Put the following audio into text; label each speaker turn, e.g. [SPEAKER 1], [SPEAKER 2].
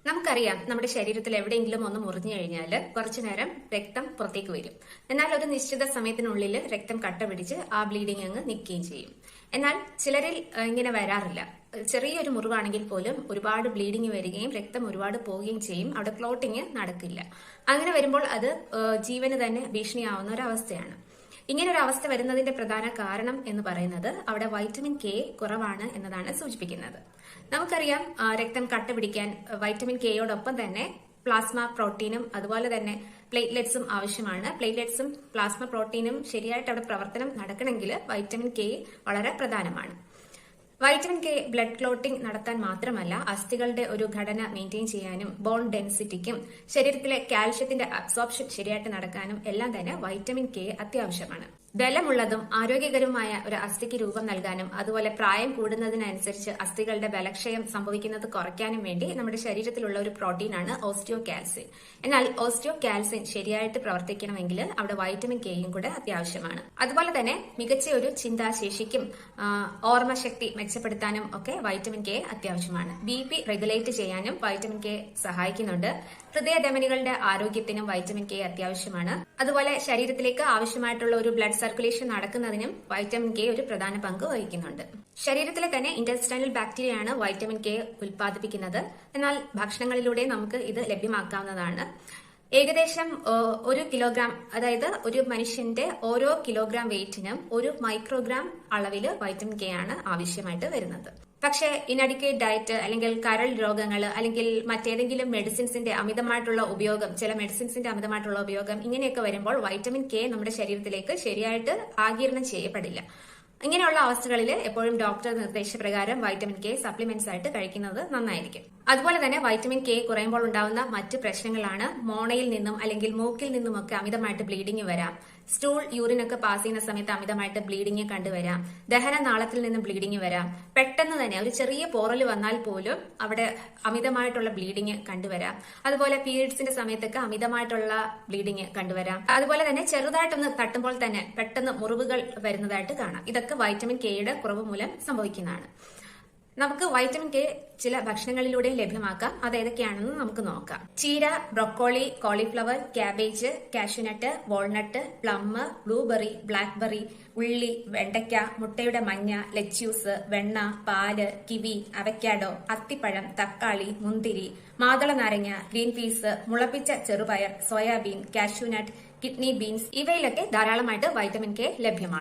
[SPEAKER 1] നമുക്കറിയാം നമ്മുടെ ശരീരത്തിൽ എവിടെയെങ്കിലും ഒന്ന് മുറിഞ്ഞു കഴിഞ്ഞാൽ കുറച്ചു നേരം രക്തം പുറത്തേക്ക് വരും. എന്നാൽ ഒരു നിശ്ചിത സമയത്തിനുള്ളിൽ രക്തം കട്ട പിടിച്ച് ആ ബ്ലീഡിംഗ് അങ്ങ് നിൽക്കുകയും ചെയ്യും. എന്നാൽ ചിലരിൽ ഇങ്ങനെ വരാറില്ല. ചെറിയൊരു മുറിവാണെങ്കിൽ പോലും ഒരുപാട് ബ്ലീഡിംഗ് വരികയും രക്തം ഒരുപാട് പോവുകയും ചെയ്യും. അവിടെ ക്ലോട്ടിങ് നടക്കില്ല. അങ്ങനെ വരുമ്പോൾ അത് ജീവന് തന്നെ ഭീഷണിയാവുന്ന ഒരു അവസ്ഥയാണ്. ഇങ്ങനെ ഒരു അവസ്ഥ വരുന്നതിന്റെ പ്രധാന കാരണം എന്ന് പറയുന്നത് അവിടെ വൈറ്റമിൻ കെ കുറവാണ് എന്നതാണ് സൂചിപ്പിക്കുന്നത്. നമുക്കറിയാം രക്തം കട്ട പിടിക്കാൻ വൈറ്റമിൻ കെയോടൊപ്പം തന്നെ പ്ലാസ്മ പ്രോട്ടീനും അതുപോലെ തന്നെ പ്ലേറ്റ്ലെറ്റ്സും ആവശ്യമാണ്. പ്ലേറ്റ്ലെറ്റ്സും പ്ലാസ്മ പ്രോട്ടീനും ശരിയായിട്ട് അവിടെ പ്രവർത്തനം നടക്കണമെങ്കിൽ വൈറ്റമിൻ കെ വളരെ പ്രധാനമാണ്. വൈറ്റമിൻ കെ ബ്ലഡ് ക്ലോട്ടിംഗ് നടത്താൻ മാത്രമല്ല, അസ്ഥികളുടെ ഒരു ഘടന മെയിൻറ്റെയിൻ ചെയ്യാനും ബോൺ ഡെൻസിറ്റിക്കും ശരീരത്തിലെ കാൽഷ്യത്തിന്റെ അബ്സോർപ്ഷൻ ശരിയായിട്ട് നടക്കാനും എല്ലാം തന്നെ വൈറ്റമിൻ കെ അത്യാവശ്യമാണ്. ബലമുള്ളതും ആരോഗ്യകരവുമായ ഒരു അസ്ഥിക്ക് രൂപം നൽകാനും അതുപോലെ പ്രായം കൂടുന്നതിനനുസരിച്ച് അസ്ഥികളുടെ ബലക്ഷയം സംഭവിക്കുന്നത് കുറയ്ക്കാനും വേണ്ടി നമ്മുടെ ശരീരത്തിലുള്ള ഒരു പ്രോട്ടീനാണ് ഓസ്റ്റിയോകാൽസിൻ. എന്നാൽ ഓസ്റ്റിയോകാൽസിൻ ശരിയായിട്ട് പ്രവർത്തിക്കണമെങ്കിൽ അവിടെ വൈറ്റമിൻ കെയും കൂടെ അത്യാവശ്യമാണ്. അതുപോലെ തന്നെ മികച്ച ഒരു ചിന്താശേഷിക്കും ഓർമ്മശക്തി മെച്ചപ്പെടുത്താനും ഒക്കെ വൈറ്റമിൻ കെ അത്യാവശ്യമാണ്. BP റെഗുലേറ്റ് ചെയ്യാനും വൈറ്റമിൻ കെ സഹായിക്കുന്നുണ്ട്. ഹൃദയധമനികളുടെ ആരോഗ്യത്തിനും വൈറ്റമിൻ കെ അത്യാവശ്യമാണ്. അതുപോലെ ശരീരത്തിലേക്ക് ആവശ്യമായിട്ടുള്ള ഒരു ബ്ലഡ് സർക്കുലേഷൻ നടക്കുന്നതിനും വൈറ്റമിൻ കെ ഒരു പ്രധാന പങ്ക് വഹിക്കുന്നുണ്ട്. ശരീരത്തിലെ തന്നെ ഇന്റെസ്റ്റൈനൽ ബാക്ടീരിയയാണ് വൈറ്റമിൻ കെ ഉൽപ്പാദിപ്പിക്കുന്നത്. എന്നാൽ ഭക്ഷണങ്ങളിലൂടെ നമുക്ക് ഇത് ലഭ്യമാക്കാവുന്നതാണ്. ഏകദേശം 1 കിലോഗ്രാം, അതായത് ഒരു മനുഷ്യന്റെ ഓരോ കിലോഗ്രാം വെയിറ്റിനും 1 മൈക്രോഗ്രാം അളവിൽ വൈറ്റമിൻ കെ ആണ് ആവശ്യമായിട്ട് വരുന്നത്. പക്ഷേ ഇൻഅഡിക്വേറ്റ് ഡയറ്റ് അല്ലെങ്കിൽ കരൾ രോഗങ്ങൾ അല്ലെങ്കിൽ മറ്റേതെങ്കിലും മെഡിസിൻസിന്റെ അമിതമായിട്ടുള്ള ഉപയോഗം, ചില മെഡിസിൻസിന്റെ അമിതമായിട്ടുള്ള ഉപയോഗം ഇങ്ങനെയൊക്കെ വരുമ്പോൾ വൈറ്റമിൻ കെ നമ്മുടെ ശരീരത്തിലേക്ക് ശരിയായിട്ട് ആഗിരണം ചെയ്യപ്പെടില്ല. ഇങ്ങനെയുള്ള അവസ്ഥകളിൽ എപ്പോഴും ഡോക്ടർ നിർദ്ദേശപ്രകാരം വൈറ്റമിൻ കെ സപ്ലിമെന്റ്സ് ആയിട്ട് കഴിക്കുന്നത് നന്നായിരിക്കും. അതുപോലെ തന്നെ വൈറ്റമിൻ കെ കുറയുമ്പോൾ ഉണ്ടാവുന്ന മറ്റ് പ്രശ്നങ്ങളാണ് മോണയിൽ നിന്നും അല്ലെങ്കിൽ മൂക്കിൽ നിന്നുമൊക്കെ അമിതമായിട്ട് ബ്ലീഡിംഗ് വരാം. സ്റ്റൂൾ, യൂറിനൊക്കെ പാസ് ചെയ്യുന്ന സമയത്ത് അമിതമായിട്ട് ബ്ലീഡിംഗ് കണ്ടുവരാം. ദഹനനാളത്തിൽ നിന്നും ബ്ലീഡിംഗ് വരാം. പെട്ടെന്ന് തന്നെ ഒരു ചെറിയ പോറൽ വന്നാൽ പോലും അവിടെ അമിതമായിട്ടുള്ള ബ്ലീഡിംഗ് കണ്ടുവരാം. അതുപോലെ പീരിയഡ്സിന്റെ സമയത്തൊക്കെ അമിതമായിട്ടുള്ള ബ്ലീഡിംഗ് കണ്ടുവരാം. അതുപോലെ തന്നെ ചെറുതായിട്ടൊന്ന് തട്ടുമ്പോൾ തന്നെ പെട്ടെന്ന് മുറിവുകൾ വരുന്നതായിട്ട് കാണാം. ഇതൊക്കെ വൈറ്റമിൻ കെയുടെ കുറവ് മൂലം സംഭവിക്കുന്നതാണ്. നമുക്ക് വൈറ്റമിൻ കെ ചില ഭക്ഷണങ്ങളിലൂടെ ലഭ്യമാക്കാം. അത് ഏതൊക്കെയാണെന്ന് നമുക്ക് നോക്കാം. ചീര, broccoli, cauliflower, cabbage, cashew nut, walnut, plum, blueberry, blackberry, ഉള്ളി, വെണ്ടയ്ക്ക, മുട്ടയുടെ മഞ്ഞ, ലെറ്റ്യൂസ്, വെണ്ണ, പാല്, കിവി, അവക്കാഡോ, അത്തിപ്പഴം, തക്കാളി, മുന്തിരി, മാതള നാരങ്ങ, ഗ്രീൻ പീസ്, മുളപ്പിച്ച ചെറുപയർ, സോയാബീൻ, കാഷ്യൂനട്ട്, കിഡ്നി ബീൻസ് ഇവയിലൊക്കെ ധാരാളമായിട്ട് വൈറ്റമിൻ കെ ലഭ്യമാണ്.